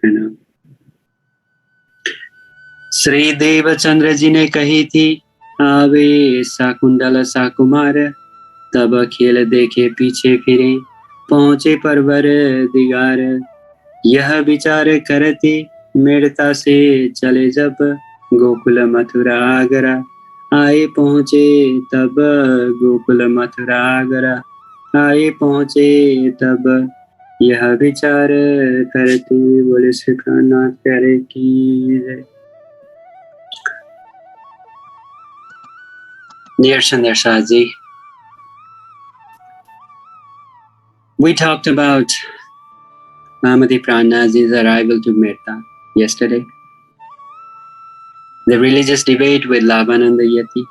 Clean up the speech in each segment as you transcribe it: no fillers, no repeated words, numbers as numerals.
प्रणाम। श्री देवचंद्रजी ने कही थी, आवे साकुंडल साकुमार, तब खेल देखे पीछे फिरे, पहुंचे परवर दिगार। यह विचार करते मेड़ता से चले जब, गोकुल मथुरा आगरा, आए पहुंचे तब गोकुल मथुरा आगरा, आए पहुंचे तब यह विचार करते। बोले श्री प्राणनाथ प्यारे की जय। Devchandraji, we talked about Mahamati Prananath's arrival to Metta yesterday. The religious debate with Lavananda Yati,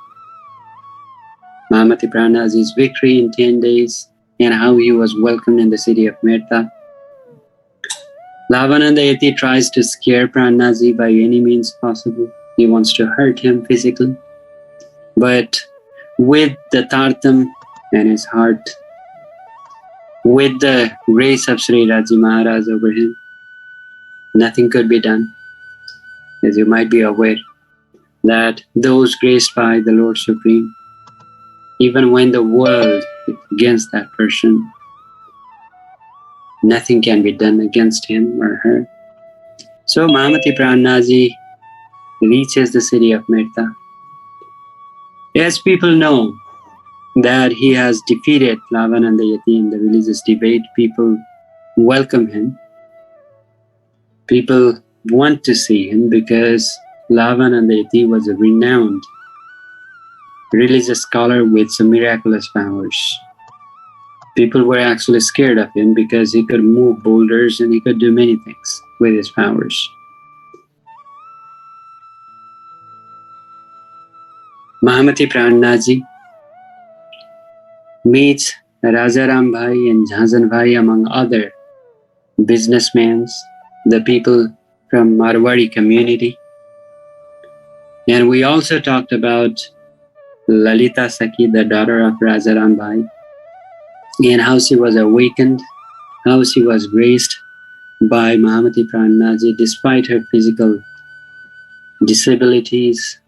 Mahamati Prananath's victory in 10 days, and how he was welcomed in the city of Metta. Lavananda Yati tries to scare Prananath by any means possible. He wants to hurt him physically. But with the tartam in his heart, with the grace of Shree Raji Maharaj over him, nothing could be done. As you might be aware, that those graced by the Lord Supreme, even when the world is against that person, nothing can be done against him or her. So Mahamati Prananath reaches the city of Metta. As people know that he has defeated Lavananda Yati in the religious debate, people welcome him. People want to see him because Lavananda Yati was a renowned religious scholar with some miraculous powers. People were actually scared of him because he could move boulders and he could do many things with his powers. Mahamati Prananath meets Rajaram Bhai and Jhansan Bhai among other businessmen, the people from Marwari community. And we also talked about Lalita Sakhi, the daughter of Rajaram Bhai, and how she was awakened, how she was graced by Mahamati Prananath despite her physical disabilities,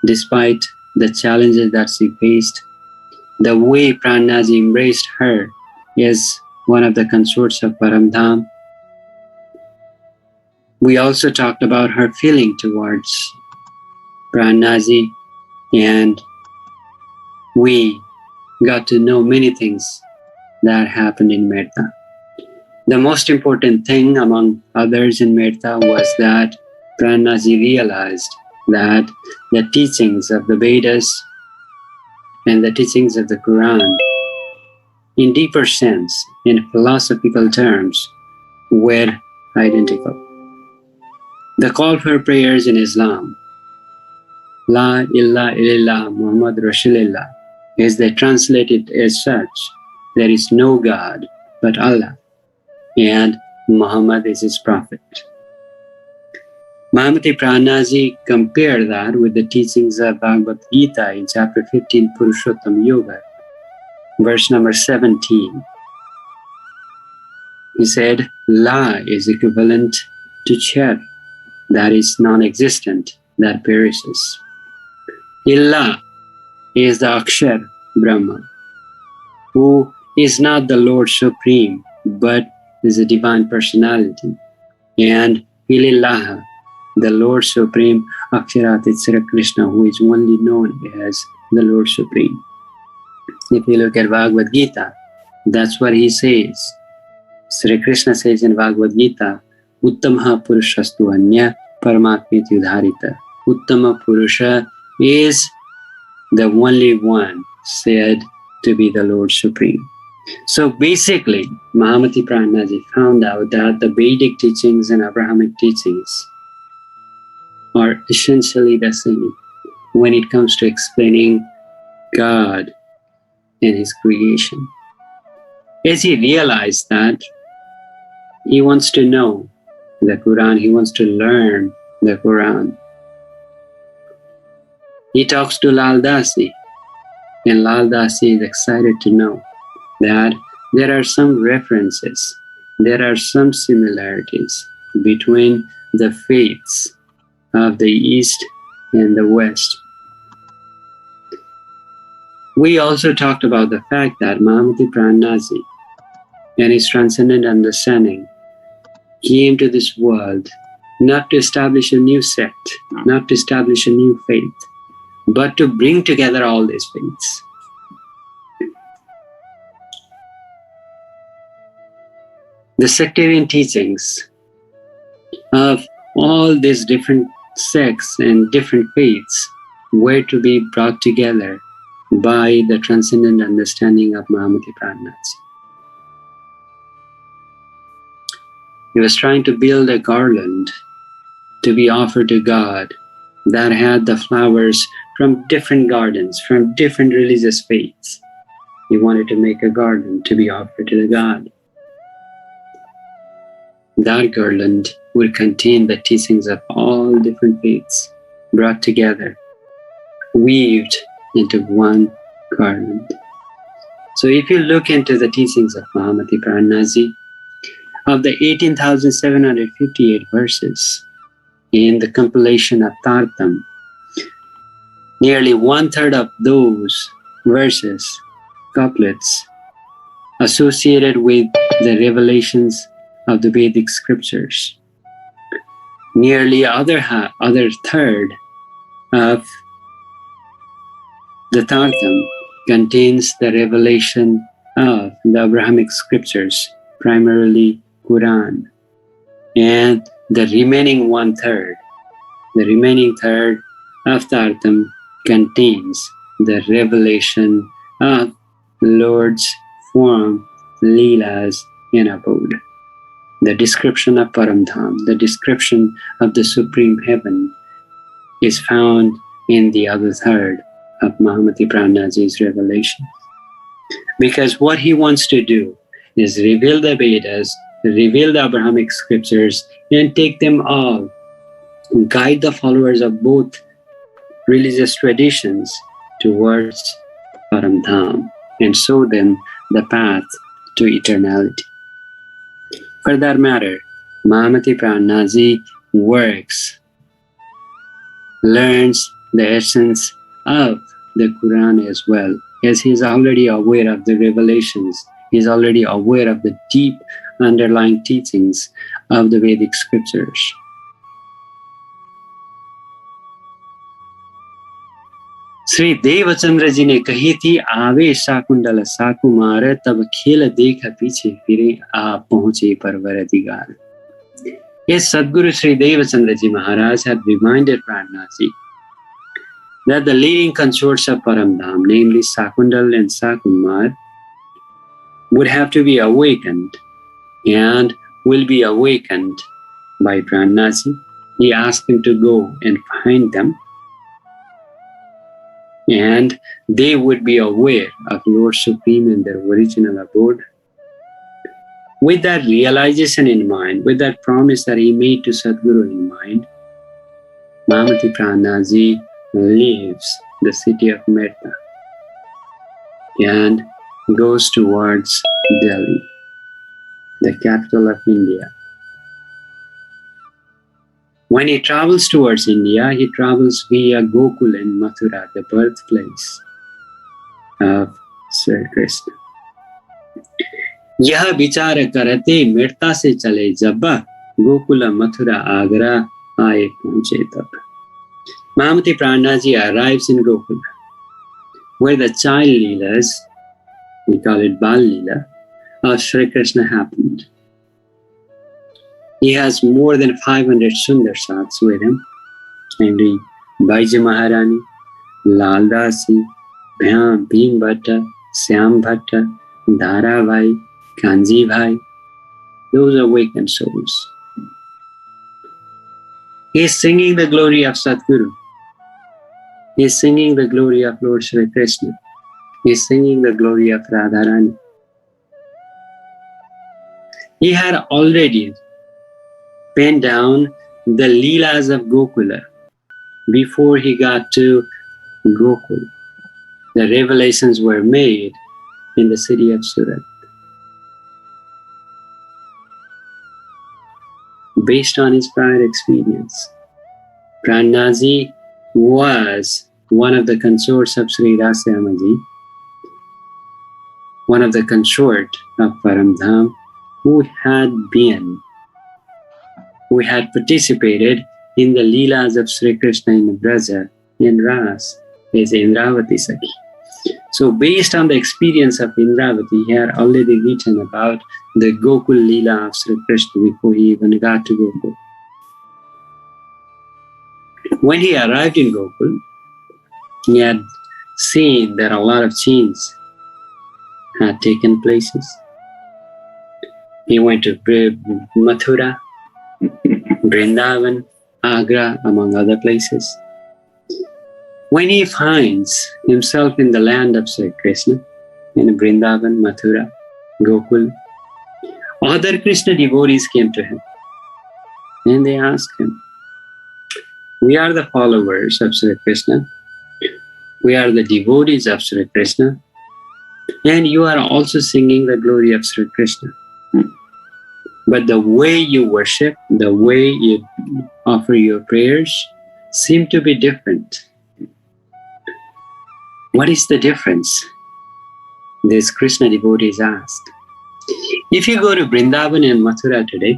despite the challenges that she faced. The way Prananath embraced her as one of the consorts of Paramdham. We also talked about her feeling towards Prananath, and we got to know many things that happened in Metta. The most important thing among others in Metta was that Prananath realized that the teachings of the Vedas and the teachings of the Quran, in deeper sense, in philosophical terms, were identical. The call for prayers in Islam, La ilaha illallah Muhammad Rasulullah, is they translated as such, there is no God but Allah, and Muhammad is his prophet. Mahamati Prananath compared that with the teachings of Bhagavad Gita in chapter 15, Purushottam Yoga, verse number 17. He said, La is equivalent to Char, that is non-existent, that perishes. Illa is the Akshar Brahma, who is not the Lord Supreme, but is a divine personality. And Ilillaha, the Lord Supreme, Aksharat Sri Krishna, who is only known as the Lord Supreme. If you look at Bhagavad Gita, that's what he says. Sri Krishna says in Bhagavad Gita, Uttama Purushastu Anya Paramatmiti Udharita. Uttama Purusha is the only one said to be the Lord Supreme. So basically, Mahamati Prananath found out that the Vedic teachings and Abrahamic teachings are essentially the same when it comes to explaining God and His creation. As he realized that, he wants to know the Quran, he wants to learn the Quran. He talks to Lal Dasi, and Lal Dasi is excited to know that there are some references, there are some similarities between the faiths of the East and the West. We also talked about the fact that Mahamati Prananath and his transcendent understanding came to this world not to establish a new sect, not to establish a new faith, but to bring together all these faiths. The sectarian teachings of all these different sects and different faiths were to be brought together by the transcendent understanding of Mahamati Prananath. He was trying to build a garland to be offered to God that had the flowers from different gardens, from different religious faiths. He wanted to make a garland to be offered to the God. That garland would contain the teachings of all different faiths brought together, weaved into one garland. So if you look into the teachings of Mahamati Prananath, of the 18,758 verses in the compilation of Tartam, nearly 1/3 of those verses, couplets, associated with the revelations of the Vedic scriptures. Nearly other third of the Tartam contains the revelation of the Abrahamic scriptures, primarily Quran, and the remaining 1/3, the remaining third of Tartam contains the revelation of Lord's form, Leelas, and abode. The description of Paramdham, the description of the supreme heaven, is found in the other third of Mahamati Prananath's revelation. Because what he wants to do is reveal the Vedas, reveal the Abrahamic scriptures, and take them all, guide the followers of both religious traditions towards Paramdham, and show them the path to eternality. For that matter, Mahamati Prananath works, learns the essence of the Quran as well, as he is already aware of the revelations. He is already aware of the deep underlying teachings of the Vedic scriptures. Shri देवचंद्रजी ने कही थी, आवे शाकुंडल साकुमार, तब खेल देख पीछे फिरे आप पहुंचे परवर दिगार. Yes, Satguru Sri Devchandraji Maharaj had reminded Prananath that the leading consorts of Paramdham, namely Sakundal and Sakumar, would have to be awakened and will be awakened by Prananath. He asked him to go and find them, and they would be aware of Lord Supreme in their original abode. With that realization in mind, with that promise that he made to Satguru in mind, Mahamati Prananath leaves the city of Metta and goes towards Delhi, the capital of India. When he travels towards India, he travels via Gokul and Mathura, the birthplace of Sri Krishna. यह विचार करते मृता से चले जब, गोकुल मथुरा आगरा आए पहुंचे तब. Mahamati Prananath arrives in Gokula, where the child Leelas, we call it Bal Leela, of Sri Krishna happened. He has more than 500 Sundarsats with him, namely Baija Maharani, Lal Dasi, Bhim Bhatta, Syam Bhatta, Dhara Bhai, Kanji Bhai. Those awakened souls. He is singing the glory of Satguru. He is singing the glory of Lord Sri Krishna. He is singing the glory of Radharani. He had already penned down the Leelas of Gokula before he got to Gokul. The revelations were made in the city of Surat. based on his prior experience. Prananath was one of the consorts of Sri Rasyamaji, one of the consort of Paramdham, who had participated in the Leelas of Sri Krishna in Braja in Ras, is Indravati Sakhi. So based on the experience of Indravati, he had already written about the Gokul Leela of Sri Krishna before he even got to Gokul. When he arrived in Gokul, he had seen that a lot of changes had taken places. He went to Mathura, Vrindavan, Agra, among other places. When he finds himself in the land of Sri Krishna, in Vrindavan, Mathura, Gokul, other Krishna devotees came to him and they asked him, "We are the followers of Sri Krishna, we are the devotees of Sri Krishna, and you are also singing the glory of Sri Krishna. But the way you worship, the way you offer your prayers seem to be different. What is the difference?" These Krishna devotees asked. If you go to Vrindavan and Mathura today,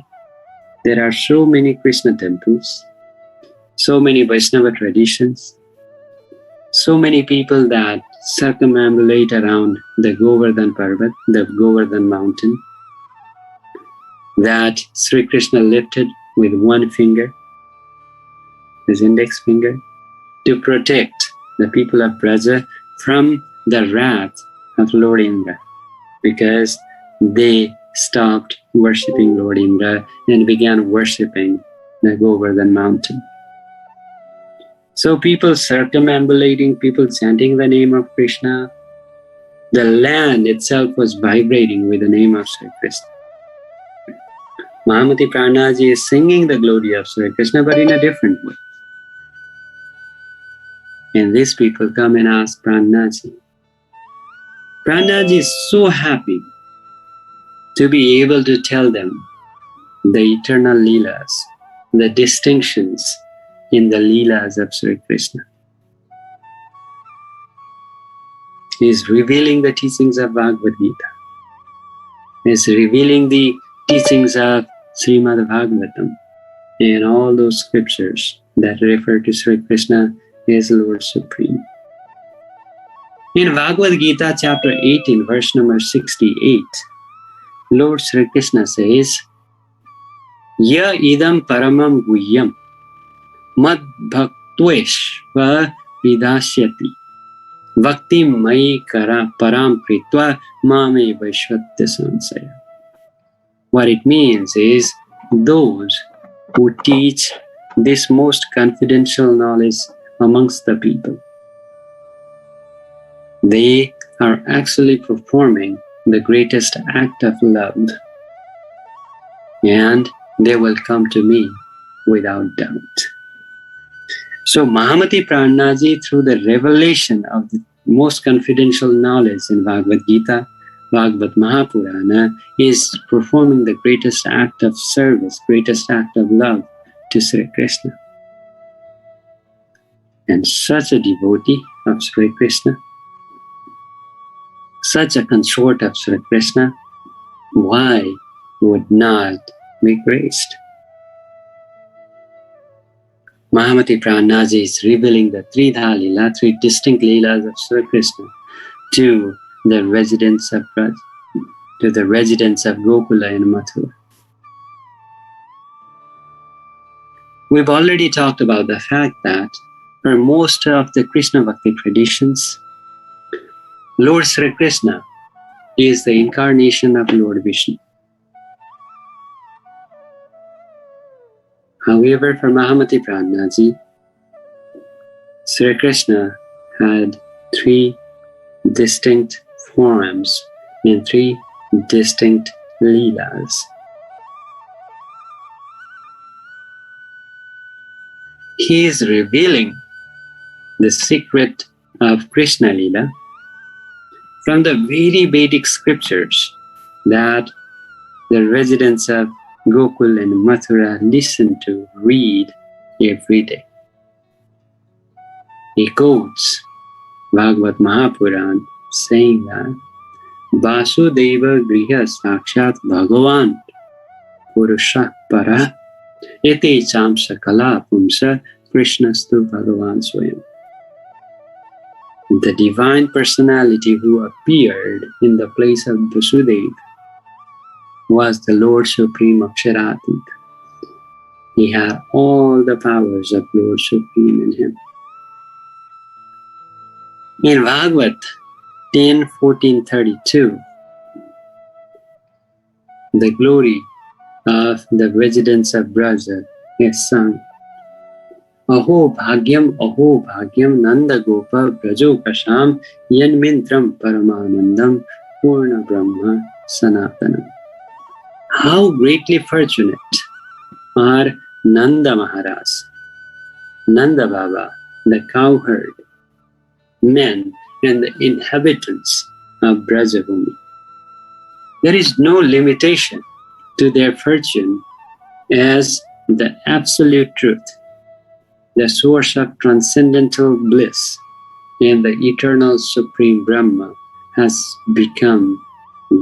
there are so many Krishna temples, so many Vaishnava traditions, so many people that circumambulate around the Govardhan Parvat, the Govardhan mountain, that Sri Krishna lifted with one finger, his index finger, to protect the people of Braja from the wrath of Lord Indra, because they stopped worshipping Lord Indra and began worshipping the Govardhan mountain. So people circumambulating, people chanting the name of Krishna, the land itself was vibrating with the name of Sri Krishna. Mahamati Prananath is singing the glory of Sri Krishna, but in a different way. And these people come and ask Prananath. Prananath is so happy to be able to tell them the eternal Leelas, the distinctions in the Leelas of Sri Krishna. He is revealing the teachings of Bhagavad Gita. He is revealing the teachings of Srimad Bhagavatam and all those scriptures that refer to Sri Krishna as Lord Supreme. In Bhagavad Gita chapter 18, verse number 68, Lord Sri Krishna says, "Ya idam paramam guhyam mad bhaktweshva vidasyati bhakti mai kara param kritva mame vaishvatya sansaya." What it means is, those who teach this most confidential knowledge amongst the people, they are actually performing the greatest act of love, and they will come to me without doubt. So Mahamati Prananath, through the revelation of the most confidential knowledge in Bhagavad Gita, Bhagavad Mahapurana, is performing the greatest act of service, greatest act of love to Sri Krishna. And such a devotee of Sri Krishna, such a consort of Sri Krishna, why would not be graced? Mahamati Prananath is revealing the Tridha Leela, three distinct Leelas of Sri Krishna, to the residents of Braj, to the residents of Gokula and Mathura. We've already talked about the fact that for most of the Krishna Bhakti traditions, Lord Sri Krishna is the incarnation of Lord Vishnu. However, for Mahamati Prananath, Sri Krishna had three distinct forms and three distinct Leelas. He is revealing the secret of Krishna Leela from the very Vedic scriptures that the residents of Gokul and Mathura listen to, read every day. He quotes Bhagavad Mahapuran saying that Vasudeva Griha Sakshat Bhagavan Purusha Para Ete Chamsa Kala Pumsa Krishnastu Bhagavan Swayam. The divine personality who appeared in the place of Vasudeva was the Lord Supreme Aksharatit. He had all the powers of Lord Supreme in him. In Bhagavad 10:14-32, the glory of the residents of Braja is sung. Aho bhagyam nanda gopa brajo kasham yanmintram paramanandam purna brahma sanatanam. How greatly fortunate are Nanda Maharaj, Nanda Baba, the cowherd, men and the inhabitants of Brajabhumi. There is no limitation to their fortune as the absolute truth, the source of transcendental bliss, and the eternal supreme Brahma has become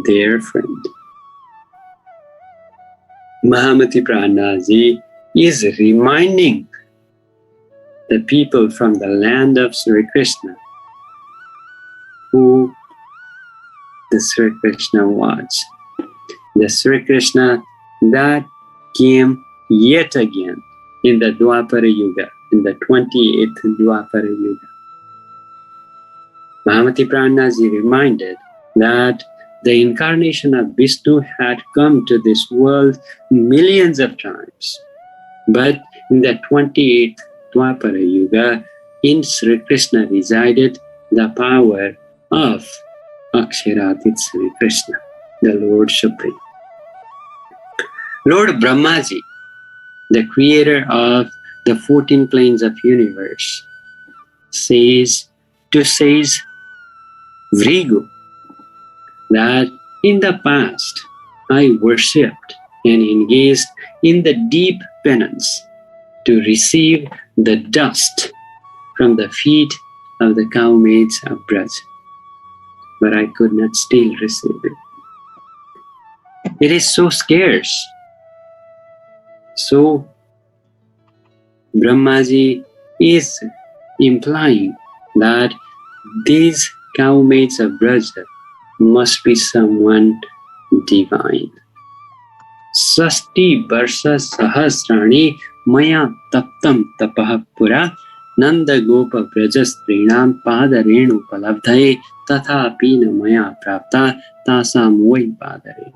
their friend. Mahamati Prananath is reminding the people from the land of Sri Krishna who the Sri Krishna was. The Sri Krishna that came yet again in the Dwapara Yuga, in the 28th Dwapara Yuga. Mahamati Prananath reminded that the incarnation of Vishnu had come to this world millions of times. But in the 28th Dwapara Yuga, in Sri Krishna resided the power of Aksharatit Sri Krishna, the Lord Supreme. Lord Brahmaji, the creator of the 14 planes of universe, says Vrigu that in the past I worshipped and engaged in the deep penance to receive the dust from the feet of the cowmaids of Braj, but I could not still receive it. It is so scarce. So Brahmaji is implying that these cowmaids of Braja must be someone divine. Sasti Varsha Sahasrani Maya Taptam Tapah Pura Nanda Gopa Brajastrinam Padarenu Palabdhaye Tatha Pina Maya Prapta Tasam Vai Padarenu.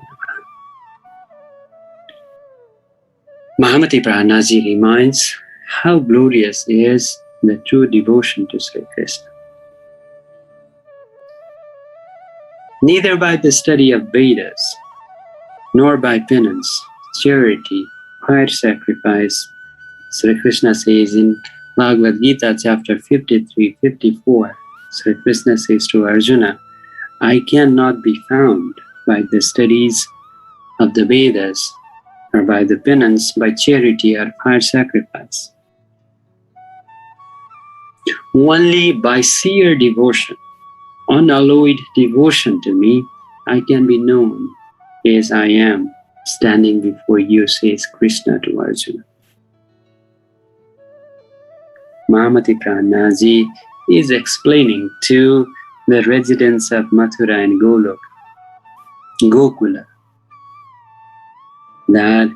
Mahamati Prananath reminds how glorious is the true devotion to Sri Krishna. Neither by the study of Vedas, nor by penance, charity, fire sacrifice, Sri Krishna says in Bhagavad Gita chapter 53-54, Sri Krishna says to Arjuna, I cannot be found by the studies of the Vedas, or by the penance, by charity or fire sacrifice. Only by sheer devotion, unalloyed devotion to me, I can be known as I am standing before you, says Krishna to Arjuna. Mahamati Prananath is explaining to the residents of Mathura and Gokula, that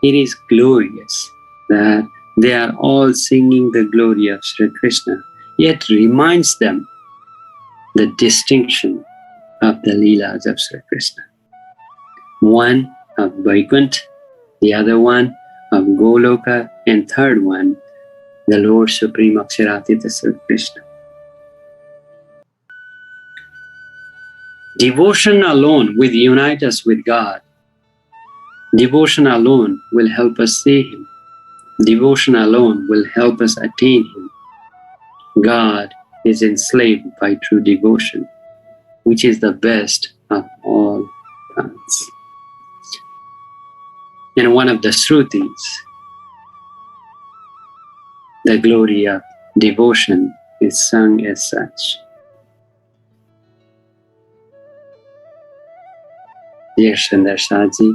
it is glorious, that they are all singing the glory of Sri Krishna, yet reminds them the distinction of the Leelas of Sri Krishna. One of Vaikuntha, the other one of Goloka, and third one, the Lord Supreme Aksharatita Sri Krishna. Devotion alone will unite us with God. Devotion alone will help us see Him. Devotion alone will help us attain Him. God is enslaved by true devotion, which is the best of all paths. In one of the Shrutis, the glory of devotion is sung as such. Dear Sundarsaji,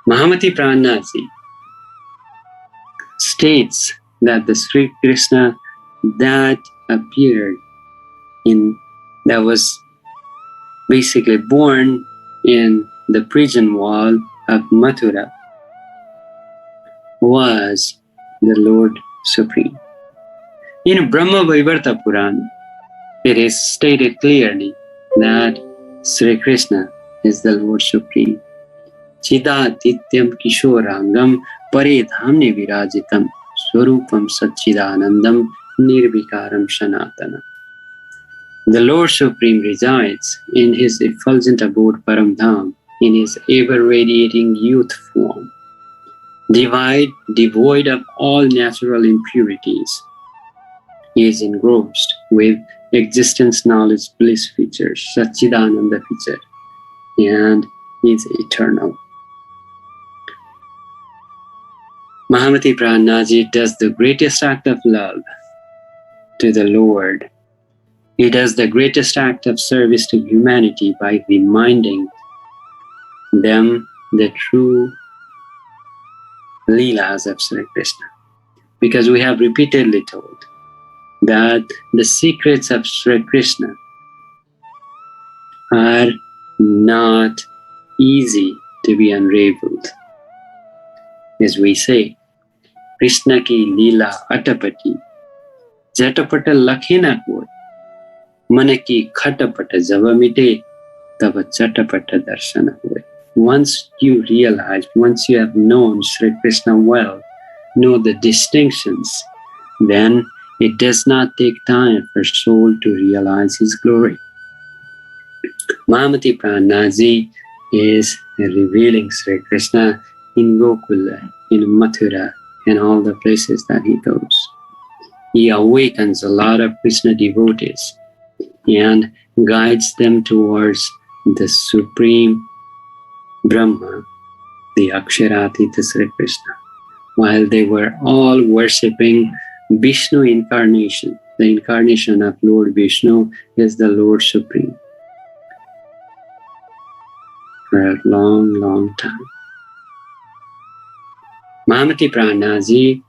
Mahamati Prananath states that the Sri Krishna that appeared that was basically born in the prison wall of Mathura was the Lord Supreme. In Brahma Vaivarta Purana, it is stated clearly that Sri Krishna is the Lord Supreme. Chidatityam Kishorangam Pare Dhamne Virajitam Swarupam Satchidanandam Nirvikaram Sanatana. The Lord Supreme resides in his effulgent abode Paramdham in his ever-radiating youth form, devoid of all natural impurities. He is engrossed with existence, knowledge, bliss features, Satchidananda feature, and is eternal. Mahamati Prananath does the greatest act of love to the Lord. He does the greatest act of service to humanity by reminding them the true Leelas of Sri Krishna. Because we have repeatedly told that the secrets of Sri Krishna are not easy to be unraveled. As we say, Krishna ki Leela atapati, jatapata lakhina koi, manaki khatapata javamite, tava chatapata darshana koi. Once you realize, once you have known Sri Krishna well, know the distinctions, then it does not take time for soul to realize his glory. Mahamati Prananath is revealing Sri Krishna in Gokula, in Mathura, and all the places that he goes. He awakens a lot of Krishna devotees and guides them towards the Supreme Brahma, the Aksharatita Sri Krishna, while they were all worshipping Vishnu incarnation. The incarnation of Lord Vishnu is the Lord Supreme for a long, long time. Mahamati Prananath,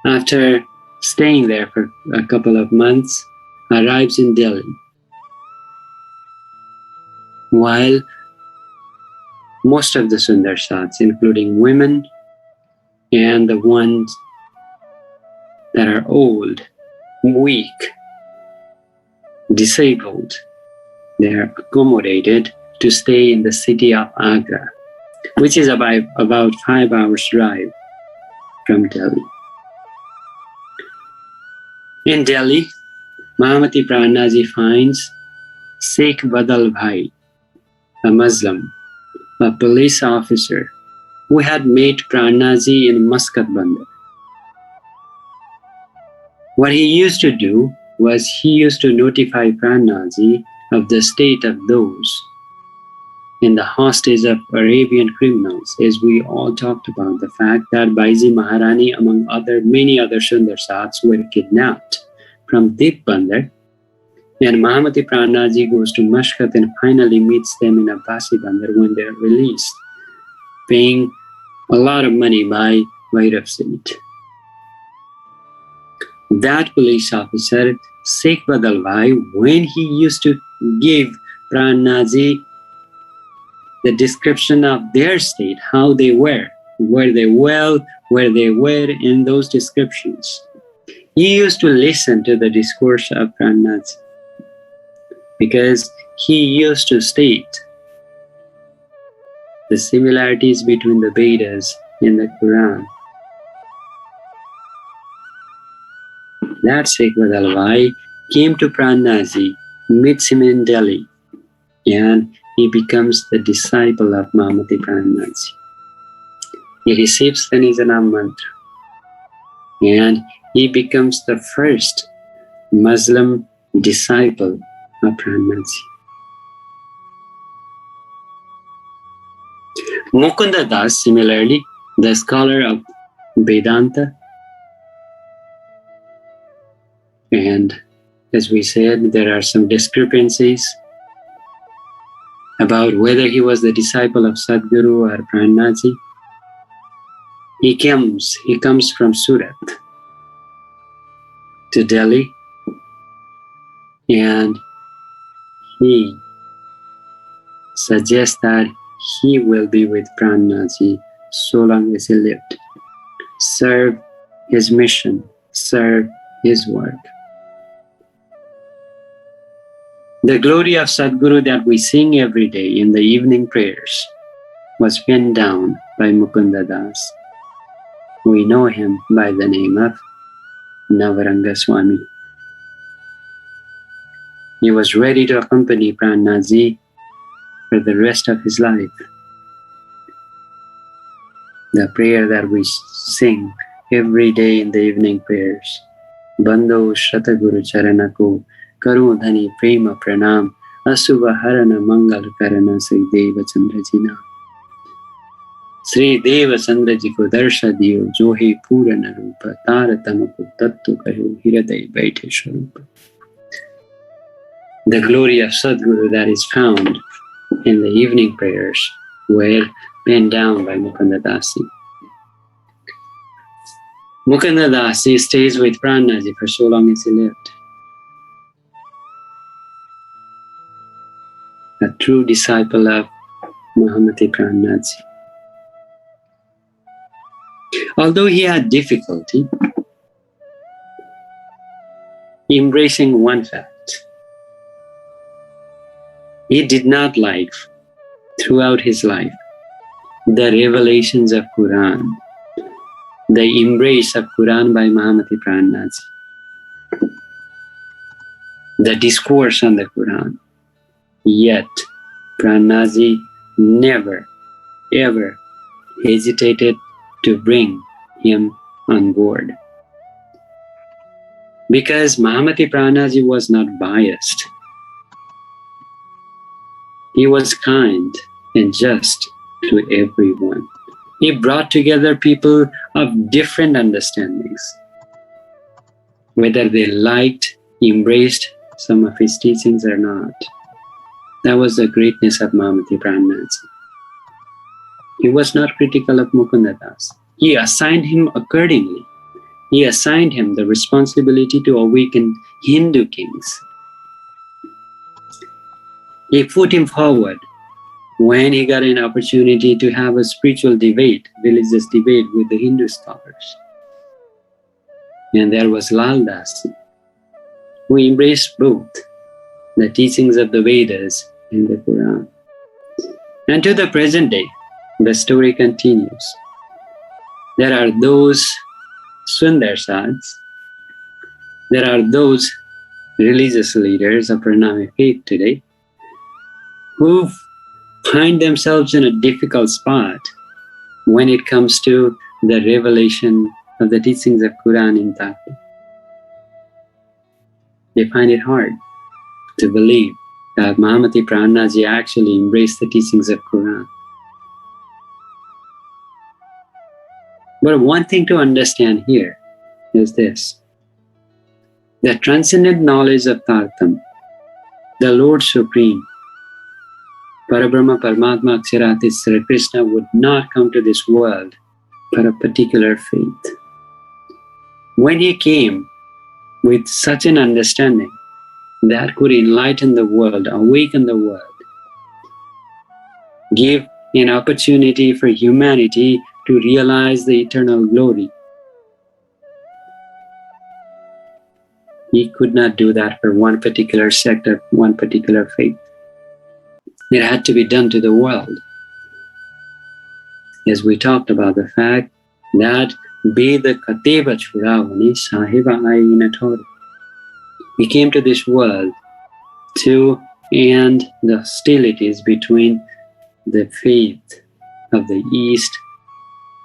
after staying there for a couple of months, arrives in Delhi. While most of the Sundarsats, including women and the ones that are old, weak, disabled, they are accommodated to stay in the city of Agra, which is about 5 hours drive from Delhi. In Delhi, Mahamati Prananath finds Sheikh Badal Bhai, a Muslim, a police officer who had met Prananath in Muscat Bandar. What he used to do was he used to notify Prananath of the state of those in the hostage of Arabian criminals, as we all talked about the fact that Baiji Maharani, among many other Sundarsats, were kidnapped from Deep Bandar, and Mahamati Prananath goes to Muscat and finally meets them in Abbasi Bandar when they are released, paying a lot of money by Vairav Seth. That police officer, Sheikh Badal Bhai, when he used to give Prananath the description of their state, how they were they well, where they were in those descriptions, he used to listen to the discourse of Prananath, because he used to state the similarities between the Vedas and the Quran. That Sheikh Badal Bhai came to Prananath, meets him in Delhi, and he becomes the disciple of Mahamati Prananath. He receives the Nijanam mantra, and he becomes the first Muslim disciple of Prananath. Mukunda Das, similarly, the scholar of Vedanta, and as we said, there are some discrepancies about whether he was the disciple of Satguru or Prananath. He comes from Surat to Delhi, and he suggests that he will be with Prananath so long as he lived, serve his mission, serve his work. The glory of Satguru that we sing every day in the evening prayers was penned down by Mukunda Das. We know him by the name of Navaranga Swami. He was ready to accompany Prananath for the rest of his life. The prayer that we sing every day in the evening prayers, Bandho Shataguru Charanako Karu Dhani Prema Pranam Asubha Harana Mangal Karana Sri Devchandraji Naam. Sri Devchandraji ko darsha diyo jo he purana rupa taratama ko tattu kayo hiraday baithe swarupa. The glory of Satguru that is found in the evening prayers were penned down by Mukunda Dasi. Mukunda Dasi stays with Prananath for so long as he lived. A true disciple of Mahamati Prananath. Although he had difficulty embracing one fact, he did not like throughout his life the revelations of Quran, the embrace of Quran by Mahamati Prananath, the discourse on the Quran. Yet Prananath never ever hesitated to bring him on board. Because Mahamati Prananath was not biased. He was kind and just to everyone. He brought together people of different understandings, whether they liked, embraced some of his teachings or not. That was the greatness of Mahamati Prananath. He was not critical of Mukunda Das. He assigned him accordingly. He assigned him the responsibility to awaken Hindu kings. He put him forward when he got an opportunity to have a spiritual debate, religious debate with the Hindu scholars. And there was Lal Das, who embraced both the teachings of the Vedas and the Quran. And to the present day, the story continues. There are those Sundarsads, there are those religious leaders of Pranami faith today who find themselves in a difficult spot when it comes to the revelation of the teachings of Quran in Taki. They find it hard to believe that Mahamati Prananath actually embraced the teachings of Quran. But one thing to understand here is this: the transcendent knowledge of Tartam, the Lord Supreme, Parabrahma Paramatma Aksharatit Sri Krishna would not come to this world for a particular faith. When he came with such an understanding that could enlighten the world, awaken the world, give an opportunity for humanity to realize the eternal glory, he could not do that for one particular sect or one particular faith. It had to be done to the world. As we talked about the fact that Veda Kateva Churavani Sahiba Aina Tori. He came to this world to end the hostilities between the faith of the East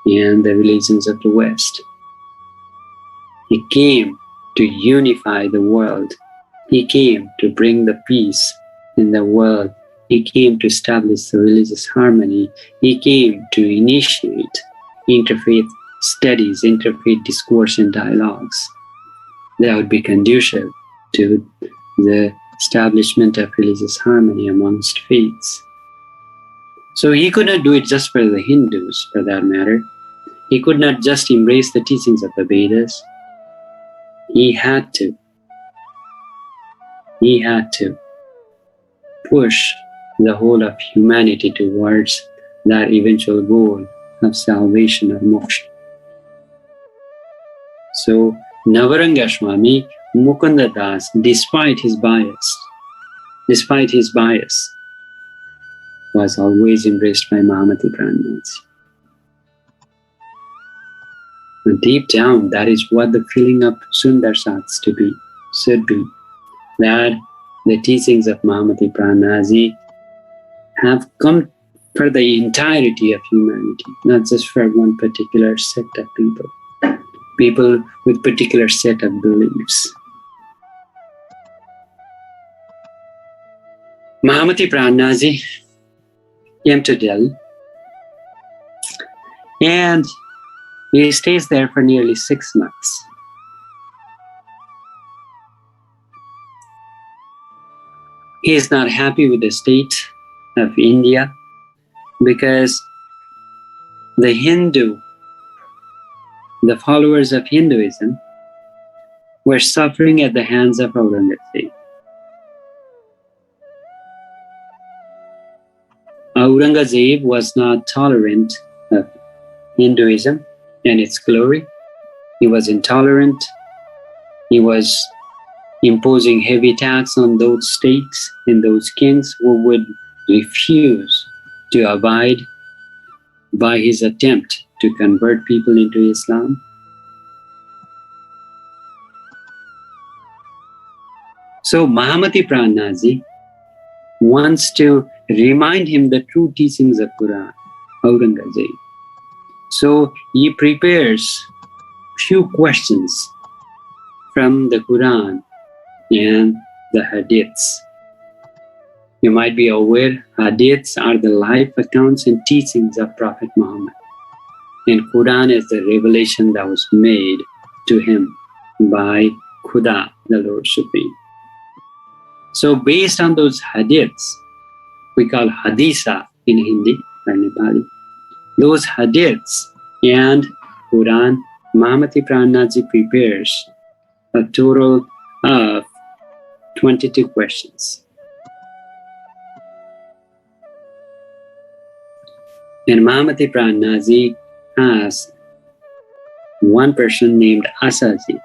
and the religions of the West. He came to unify the world. He came to bring the peace in the world He came to establish the religious harmony. He came to initiate interfaith studies, interfaith discourse and dialogues that would be conducive to the establishment of religious harmony amongst faiths. So he could not do it just for the Hindus, for that matter. He could not just embrace the teachings of the Vedas. He had to push the whole of humanity towards that eventual goal of salvation or moksha. So Navaranga Swami, Mukunda Das, despite his bias, was always embraced by Mahamati Prananath. And deep down, that is what the feeling of Sundar Sats should be, that the teachings of Mahamati Prananath have come for the entirety of humanity, not just for one particular set of people with particular set of beliefs. Mahamati Prananath came to Delhi, and he stays there for nearly 6 months. He is not happy with the state of India because the followers of Hinduism were suffering at the hands of Aurangzeb. Aurangzeb was not tolerant of Hinduism and its glory. He was intolerant. He was imposing heavy tax on those states and those kings who would refuse to abide by his attempt to convert people into Islam. So Mahamati Prananath wants to remind him the true teachings of Quran, Aurangzeb. So he prepares few questions from the Quran and the Hadiths. You might be aware, Hadiths are the life accounts and teachings of Prophet Muhammad. And Quran is the revelation that was made to him by Khuda, the Lord Supreme. So based on those Hadiths, we call Haditha in Hindi or Nepali, those Hadiths and Quran, Mahamati Prananath prepares a total of 22 questions. And Mahamati Prananath asked one person named Asajit,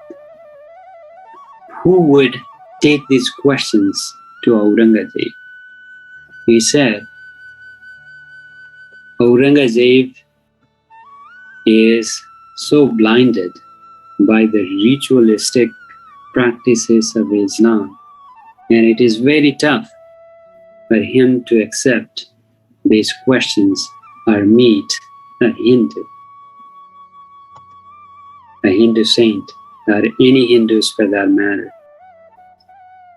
who would take these questions to Aurangzeb. He said, Aurangzeb is so blinded by the ritualistic practices of Islam, and it is very tough for him to accept these questions or meet a Hindu saint, or any Hindus for that matter.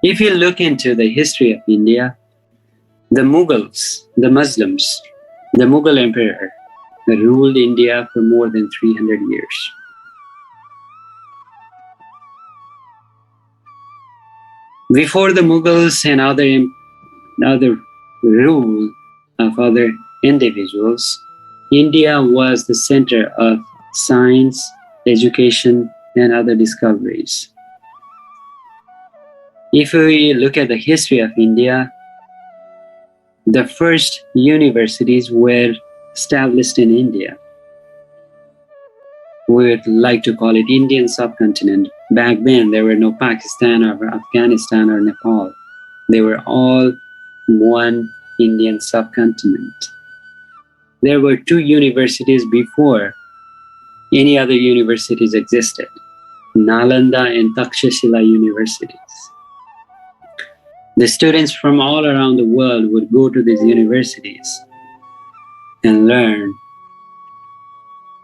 If you look into the history of India, the Mughals, the Muslims, the Mughal emperor ruled India for more than 300 years. Before the Mughals and other rule of other individuals, India was the center of science, education, and other discoveries. If we look at the history of India, the first universities were established in India. We would like to call it Indian subcontinent. Back then, there were no Pakistan or Afghanistan or Nepal. They were all one Indian subcontinent. There were 2 universities before any other universities existed, Nalanda and Takshashila universities. The students from all around the world would go to these universities and learn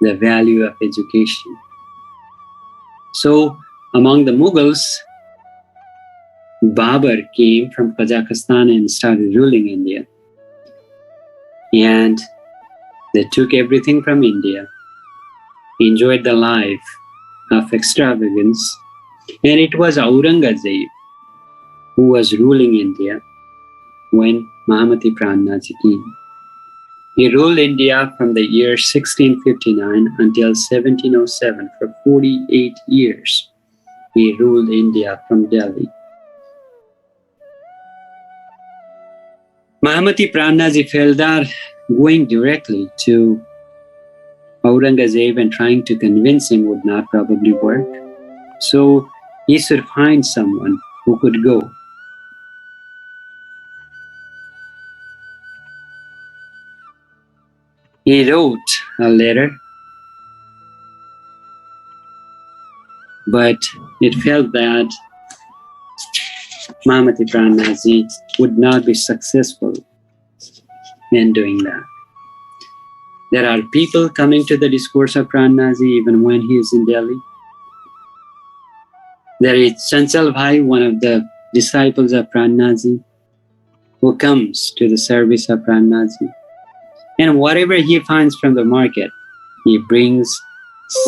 the value of education. So among the Mughals, Babur came from Kazakhstan and started ruling India. and they took everything from India, enjoyed the life of extravagance, and it was Aurangzeb who was ruling India when Mahamati Prananath came. He ruled India from the year 1659 until 1707 for 48 years. He ruled India from Delhi. Mahamati Prananath felt that going directly to Aurangzeb and trying to convince him would not probably work. So he should find someone who could go. He wrote a letter, but it felt that Mahamati Prananath would not be successful in doing that. There are people coming to the Discourse of Prananath even when he is in Delhi. There is Chanchal Bhai, one of the disciples of Prananath, who comes to the service of Prananath. And whatever he finds from the market, he brings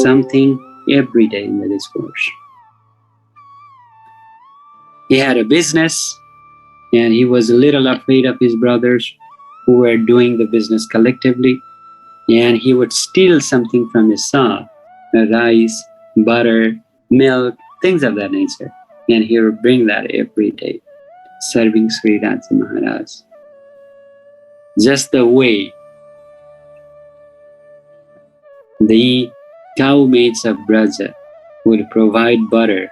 something every day in the Discourse. He had a business, and he was a little afraid of his brothers who were doing the business collectively, and he would steal something from his shop, rice, butter, milk, things of that nature, and he would bring that every day, serving Sri Raji Maharaj. Just the way the cowmaids of Braja would provide butter,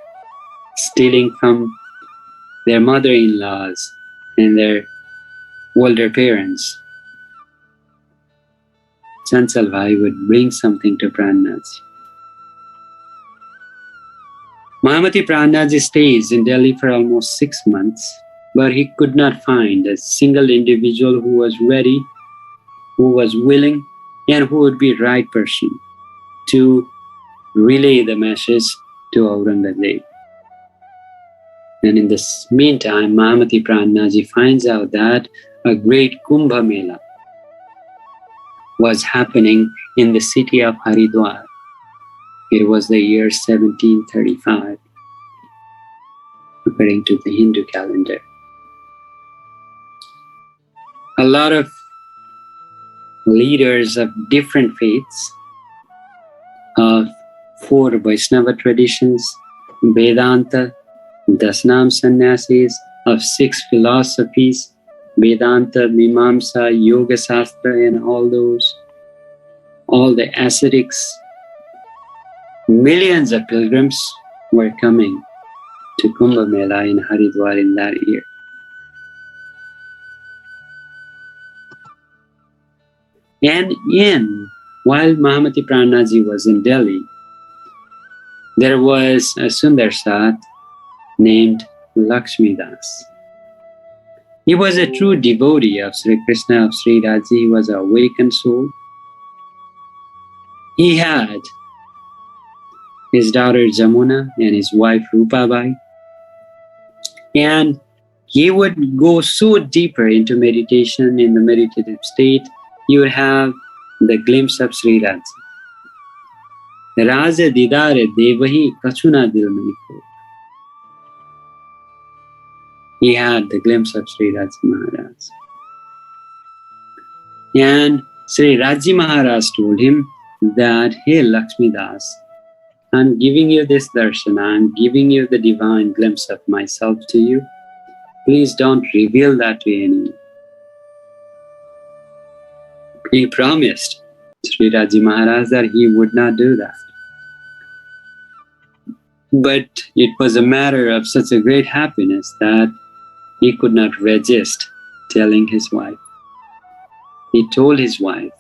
stealing from their mother-in-laws and their older parents. Chanchal Bhai would bring something to Prananath. Mahamati Prananath stays in Delhi for almost 6 months, but he could not find a single individual who was ready, who was willing, and who would be the right person to relay the message to Aurangzeb. And in this meantime, Mahamati Prananath finds out that a great Kumbh Mela was happening in the city of Haridwar. It was the year 1735, according to the Hindu calendar. A lot of leaders of different faiths, of 4 Vaishnava traditions, Vedanta, Dasnam sannyasis, of 6 philosophies, Vedanta, Mimamsa, Yoga Shastra, and all the ascetics. Millions of pilgrims were coming to Kumbh Mela in Haridwar in that year. And while Mahamati Prananath was in Delhi, there was a Sundar Sat named Lakshmi Das. He was a true devotee of Sri Krishna, of Sri Raji. He was an awakened soul. He had his daughter Jamuna and his wife Rupabai. And he would go so deeper into meditation, in the meditative state, you would have the glimpse of Sri Raji. Raja didare devahi kachuna dil mein ko. He had the glimpse of Sri Raji Maharaj. And Sri Raji Maharaj told him that, hey Lakshmi Das, I'm giving you this darshan, I'm giving you the divine glimpse of myself to you. Please don't reveal that to anyone. He promised Sri Raji Maharaj that he would not do that. But it was a matter of such a great happiness that he could not resist telling his wife. He told his wife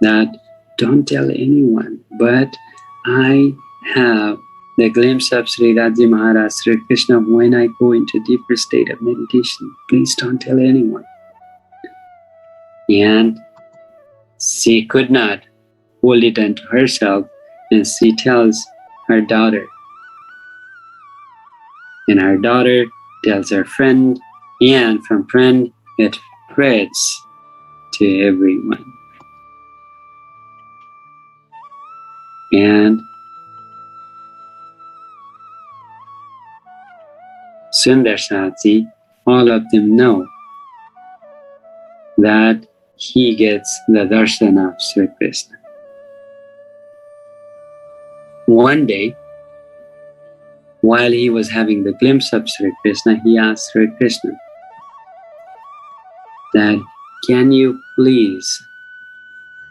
that, don't tell anyone, but I have the glimpse of Sri Raji Maharaj, Sri Krishna, when I go into deeper state of meditation. Please don't tell anyone. And she could not hold it unto herself, and she tells her daughter. And her daughter tells her friend, and from friend it spreads to everyone. And Sundarsati, all of them know that he gets the darshan of Sri Krishna. One day, while he was having the glimpse of Sri Krishna, he asked Sri Krishna that, can you please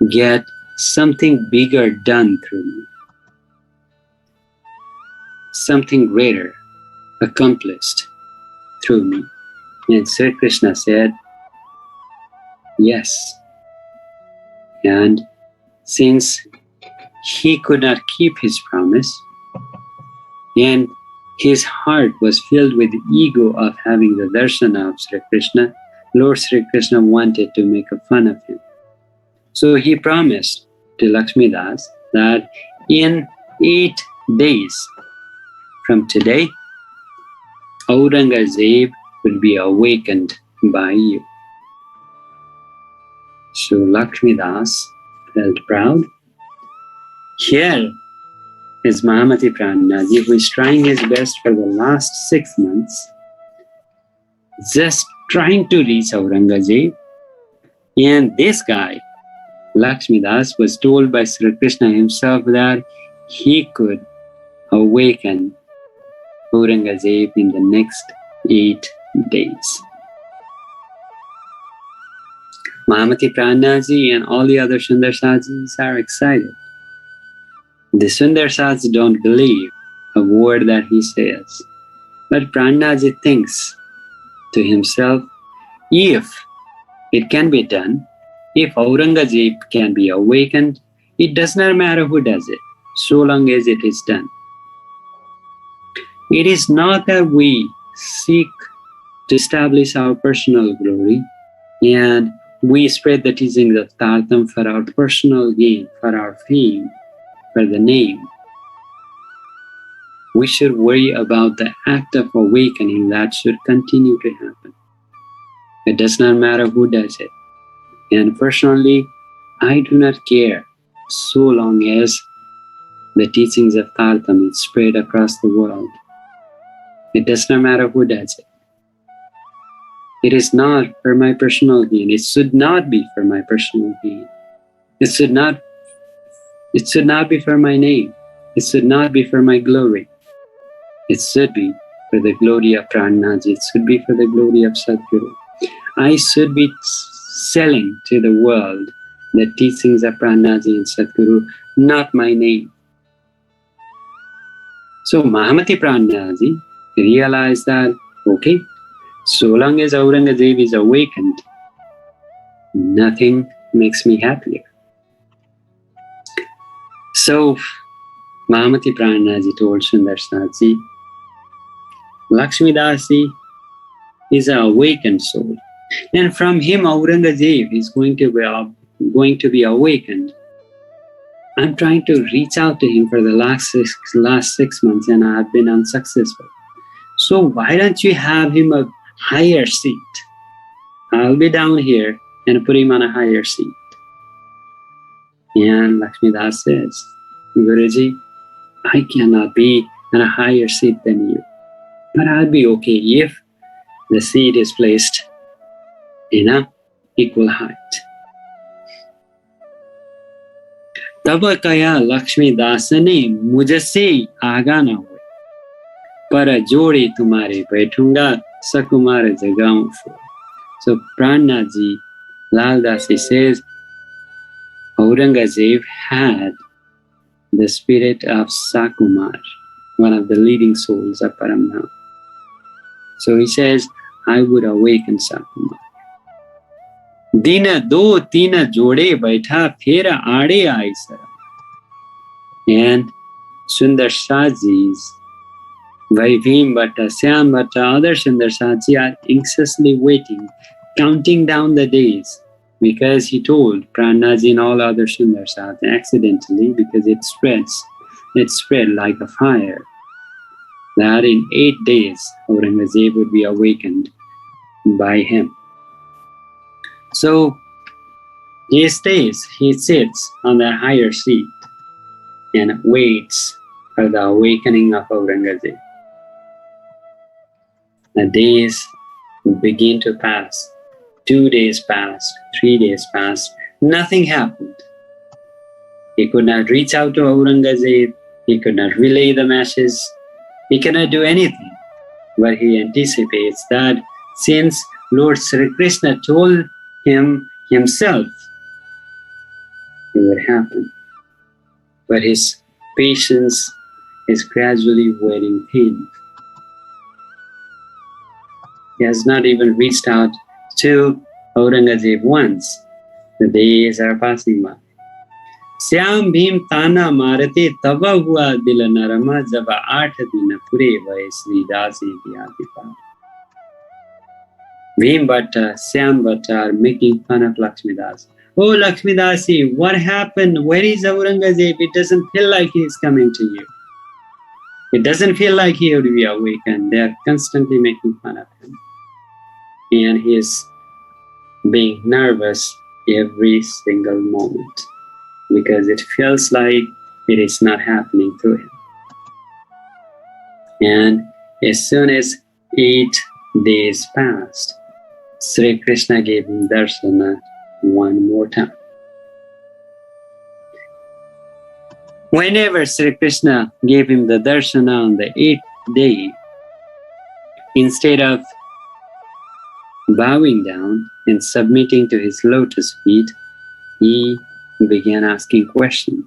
get something bigger done through me? Something greater accomplished through me. And Sri Krishna said, yes. And since he could not keep his promise, and his heart was filled with the ego of having the darshan of Sri Krishna, Lord Sri Krishna wanted to make a fun of him. So he promised to Lakshmi Das that in 8 days from today, Aurangzeb will be awakened by you. So Lakshmi Das felt proud. Here is Mahamati Prananath, who is trying his best for the last 6 months, just trying to reach Aurangzeb. And this guy, Lakshmi Das, was told by Sri Krishna himself that he could awaken Aurangzeb in the next 8 days. Mahamati Prananath and all the other Sundarsajis are excited. The Sundarsajis don't believe a word that he says. But Prananath thinks to himself, if it can be done, if Aurangzeb can be awakened, it does not matter who does it, so long as it is done. It is not that we seek to establish our personal glory and we spread the teachings of Tartam for our personal gain, for our fame, for the name. We should worry about the act of awakening that should continue to happen. It does not matter who does it. And personally, I do not care so long as the teachings of Tartam is spread across the world. It does not matter who does it. It is not for my personal gain. It should not be for my personal gain. It should not be for my name. It should not be for my glory. It should be for the glory of Prananath. It should be for the glory of Satguru. I should be selling to the world the teachings of Prananath and Satguru, not my name. So Mahamati Prananath realized that, okay, so long as Aurangzeb is awakened, nothing makes me happier. So Mahamati Prananath told Sundarsanath, Lakshmi Dasi is an awakened soul, and from him Aurangzeb is going to be awakened. I'm trying to reach out to him for the last 6 months and I've been unsuccessful. So why don't you have him a higher seat? I'll be down here and put him on a higher seat. And Lakshmi Das says, Guruji, I cannot be on a higher seat than you, but I'll be okay if the seat is placed in an equal height. तब कया लक्ष्मी दास ने मुझसे आगा न हुए, पर जोड़े तुम्हारे बैठूंगा सकुमार जगाऊं फूल. So Prananath ji, Lal Das says, Aurangzeb had the spirit of Sakumar, one of the leading souls of Paramdham. So he says, I would awaken Sakumar. Dina do tina jode baitha phera aade aai sara. And Sundarsajis, Vaibhim Bhatta, Syam Bhatta, other Sundarsaji are anxiously waiting, counting down the days, because he told Prananath and all other Sundarsats accidentally, because it spread like a fire, that in 8 days Aurangzeb would be awakened by him. So He sits on the higher seat and waits for the awakening of Aurangzeb. The days begin to pass. 2 days passed, 3 days passed, nothing happened. He could not reach out to Aurangzeb, he could not relay the message, he cannot do anything. But he anticipates that since Lord Sri Krishna told him himself, it would happen. But his patience is gradually wearing thin. He has not even reached out to Aurangzeb once. The days are passing by. Syam bhim tana marate taba hua dil narama jaba 8 din pure vaye Sri Dasi Vyadipa. Bhim Bhatta, Syam Bhatta are making fun of Lakshmidas. Oh Lakshmidasi, what happened? Where is Aurangzeb? It doesn't feel like he is coming to you. It doesn't feel like he would be awakened. They are constantly making fun of him. And he is being nervous every single moment because it feels like it is not happening to him. And as soon as 8 days passed, Sri Krishna gave him darshana one more time. Whenever Sri Krishna gave him the darshana on the 8th day, instead of bowing down and submitting to his lotus feet, he began asking questions.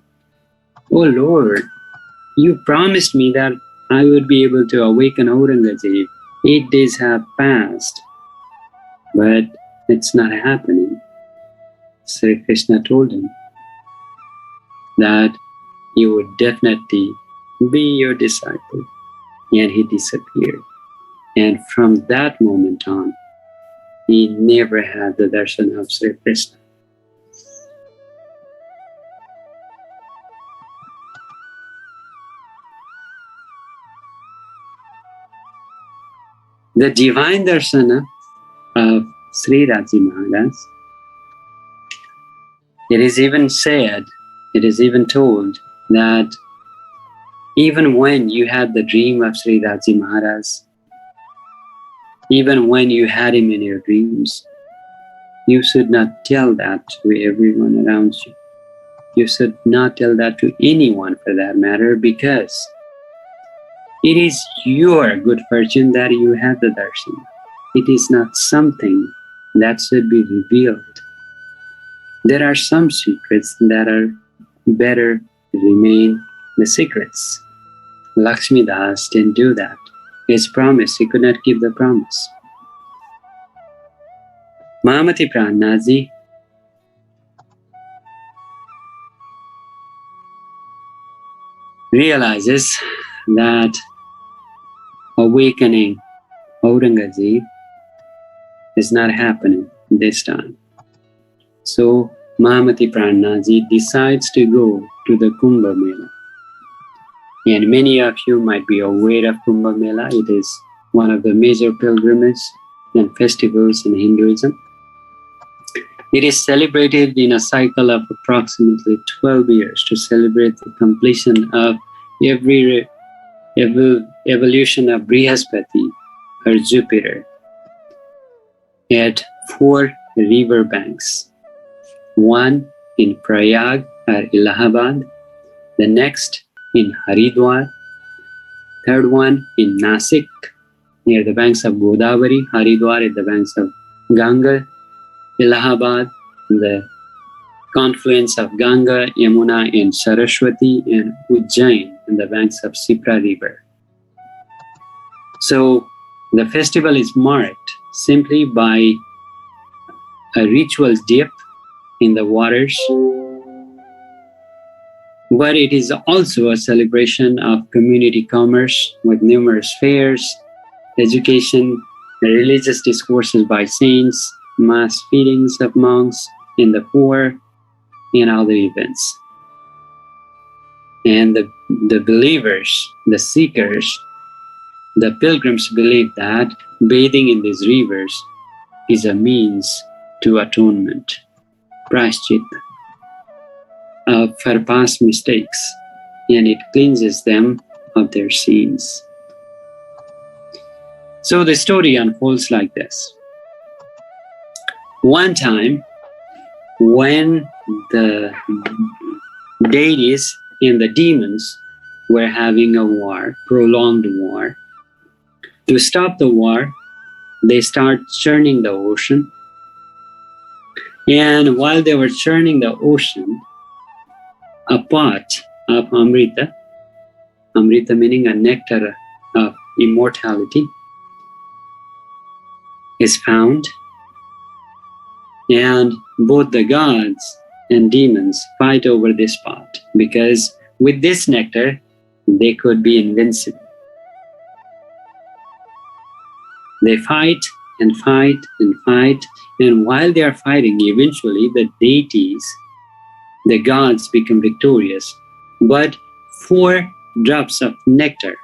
Oh Lord, you promised me that I would be able to awaken Aurangzeb. 8 days have passed, but it's not happening. Sri Krishna told him that he would definitely be your disciple, and he disappeared. And from that moment on, he never had the darshan of Sri Krishna. The divine darshana of Sri Raji Maharaj, it is even said, it is even told that even when you had the dream of Sri Raji Maharaj, even when you had him in your dreams, you should not tell that to everyone around you. You should not tell that to anyone for that matter, because it is your good fortune that you had the darshan. It is not something that should be revealed. There are some secrets that are better remain the secrets. Lakshmi Das didn't do that. His promise, he could not keep the promise. Mahamati Prananath realizes that awakening Aurangzeb is not happening this time. So Mahamati Prananath decides to go to the Kumbh Mela. And many of you might be aware of Kumbh Mela. It is one of the major pilgrimages and festivals in Hinduism. It is celebrated in a cycle of approximately 12 years to celebrate the completion of every evolution of Brihaspati or Jupiter at 4 river banks. One in Prayag or Allahabad, the next in Haridwar, third one in Nasik near the banks of Godavari, Haridwar at the banks of Ganga, Allahabad, the confluence of Ganga, Yamuna and Saraswati, and Ujjain in the banks of Sipra river. So the festival is marked simply by a ritual dip in the waters, but it is also a celebration of community commerce with numerous fairs, education, religious discourses by saints, mass feedings of monks in the poor, and other events. And the believers, the seekers, the pilgrims believe that bathing in these rivers is a means to atonement. prashchitta for past mistakes, and it cleanses them of their sins. So the story unfolds like this. One time, when the deities and the demons were having a war, prolonged war, to stop the war, they start churning the ocean. And while they were churning the ocean, a pot of Amrita meaning a nectar of immortality, is found, and both the gods and demons fight over this pot, because with this nectar they could be invincible. They fight and fight and fight, and while they are fighting, eventually the deities, the gods, become victorious. But 4 drops of nectar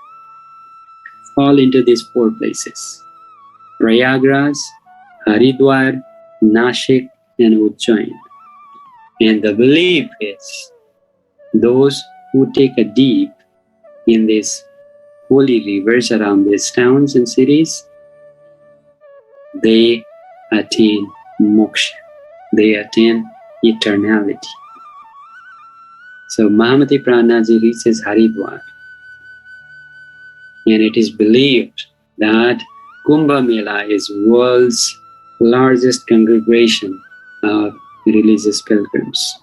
fall into these 4 places: Prayagraj, Haridwar, Nashik, and Ujjain. And the belief is those who take a dip in these holy rivers around these towns and cities, they attain moksha, they attain eternality. So Mahamati Prananath reaches Haridwar, and it is believed that Kumbh Mela is world's largest congregation of religious pilgrims.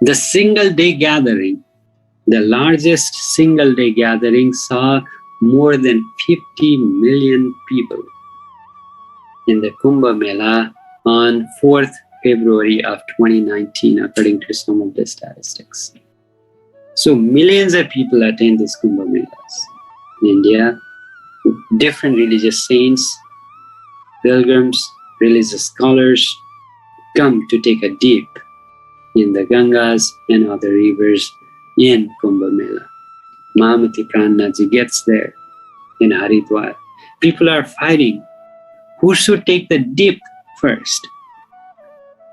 The single day gathering, the largest single day gathering, saw more than 50 million people in the Kumbh Mela on 4th February of 2019, according to some of the statistics. So millions of people attend these Kumbh Melas in India. Different religious saints, pilgrims, religious scholars come to take a dip in the Gangas and other rivers in Kumbh Mela. Mahamati Prananath gets there in Haridwar. People are fighting who should take the dip first.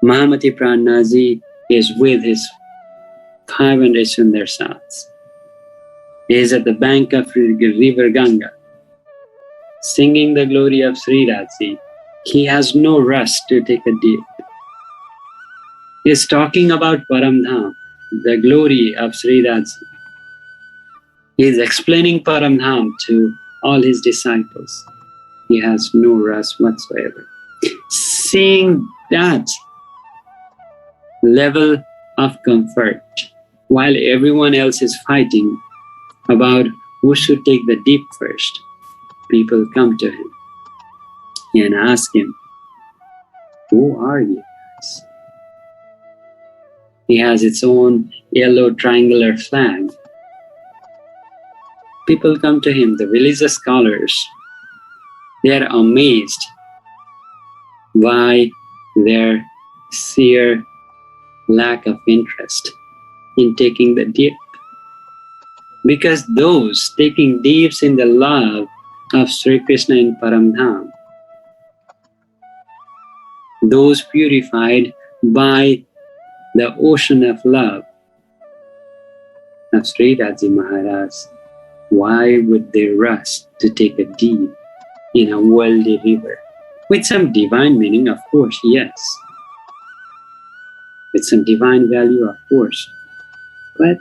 Mahamati Prananath is with his 500 Sundar Sats. He is at the bank of river Ganga, singing the glory of Sri Radhi. He has no rush to take a dip. He is talking about Paramdham, the glory of Sri Radhi. He is explaining Paramdham to all his disciples. He has no rush whatsoever. Seeing that level of comfort, while everyone else is fighting about who should take the dip first, people come to him and ask him, "Who are you guys?" He has its own yellow triangular flag. People come to him, the religious scholars. They are amazed by their sheer lack of interest in taking the dip. Because those taking dips in the love of Sri Krishna in Paramdham, those purified by the ocean of love of Sri Radhi Maharaj, why would they rush to take a dip in a worldly river? With some divine meaning, of course, yes. With some divine value, of course. But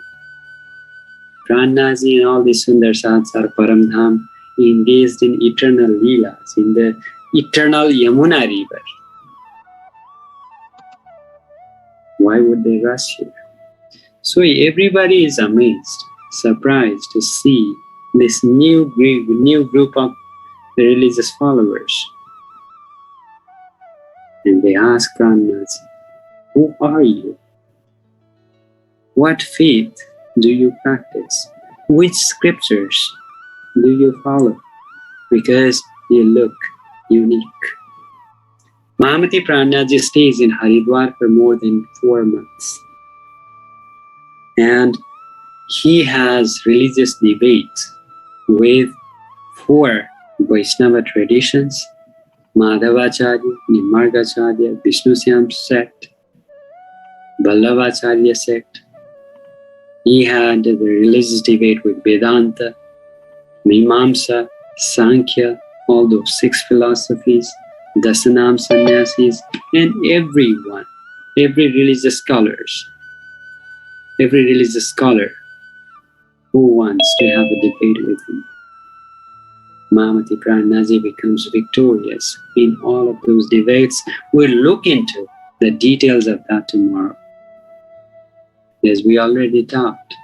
Prananath and all these Sundar Sats are Paramdham, engaged in eternal leelas, in the eternal Yamuna river. Why would they rush here? So everybody is amazed, surprised to see this new group of religious followers. And they ask Prananath, "Who are you? What faith do you practice? Which scriptures do you follow? Because you look unique." Mahamati Prananath stays in Haridwar for more than 4 months. And he has religious debates with 4 Vaishnava traditions Madhavacharya, Nimargacharya, Vishnu Syam sect, Vallabhacharya sect. He had the religious debate with Vedanta, Mimamsa, Sankhya, all those 6 philosophies, Dasanam sannyasis, and everyone, every religious scholar who wants to have a debate with him. Mahamati Prananath becomes victorious in all of those debates. We'll look into the details of that tomorrow. As we already talked,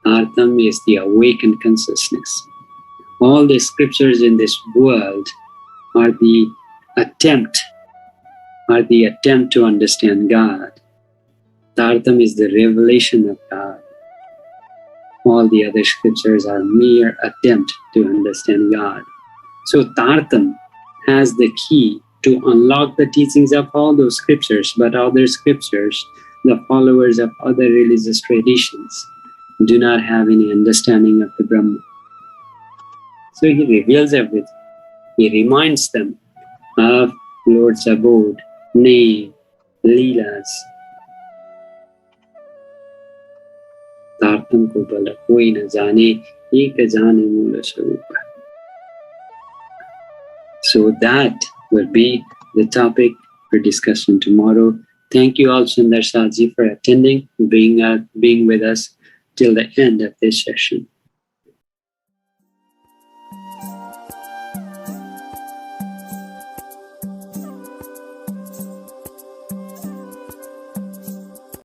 Artham is the awakened consciousness. All the scriptures in this world are the attempt to understand God. Tartam is the revelation of God. All the other scriptures are mere attempt to understand God. So Tartam has the key to unlock the teachings of all those scriptures, but other scriptures, the followers of other religious traditions, do not have any understanding of the Brahma. So he reveals everything. He reminds them of Lord's abode, name, leelas. Tartam ko bala koi na jane, ek jane mula swarupa. So that will be the topic for discussion tomorrow. Thank you all, Sundar Saji, for attending, being with us till the end of this session.